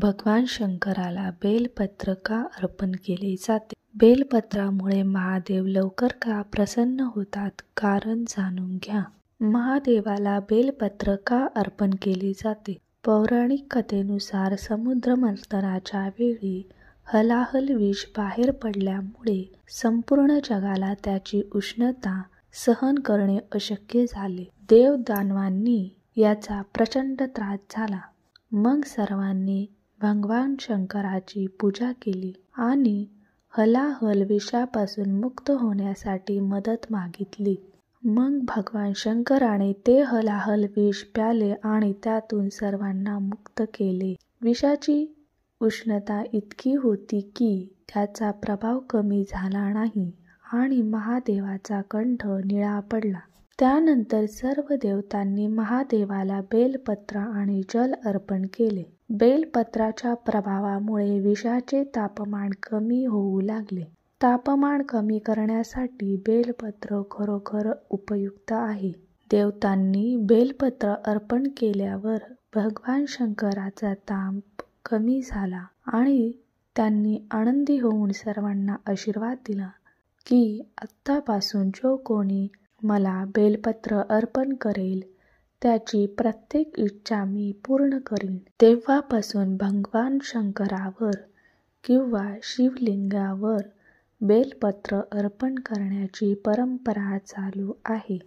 भगवान शंकराला बेलपत्र का अर्पण केले जाते? बेलपत्रामुळे महादेव लवकर का प्रसन्न होतात? कारण जाणून घ्या. महादेवाला बेलपत्र का अर्पण केले जाते? पौराणिक कथेनुसार समुद्र मंथनाच्या वेळी हलाहल विष बाहेर पडल्यामुळे संपूर्ण जगाला त्याची उष्णता सहन करणे अशक्य झाले. देव दानवांनी याचा प्रचंड त्रास झाला. मग सर्वांनी भगवान शंकराची पूजा केली आणि हलाहल विषापासून मुक्त होण्यासाठी मदत मागितली. मग भगवान शंकराने ते हलाहल विष प्याले आणि त्यातून सर्वांना मुक्त केले. विषाची उष्णता इतकी होती की त्याचा प्रभाव कमी झाला नाही आणि महादेवाचा कंठ निळा पडला. त्यानंतर सर्व देवतांनी महादेवाला बेलपत्र आणि जल अर्पण केले. बेलपत्राच्या प्रभावामुळे विषाचे तापमान कमी होऊ लागले. तापमान कमी करण्यासाठी बेलपत्र खरोखर उपयुक्त आहे. देवतांनी बेलपत्र अर्पण केल्यावर भगवान शंकराचा ताप कमी झाला आणि त्यांनी आनंदी होऊन सर्वांना आशीर्वाद दिला की आत्तापासून जो कोणी मला बेलपत्र अर्पण करेल त्याची प्रत्येक इच्छा मी पूर्ण करीन. तेव्हापासून भगवान शंकरावर किंवा शिवलिंगावर बेलपत्र अर्पण करण्याची परंपरा चालू आहे.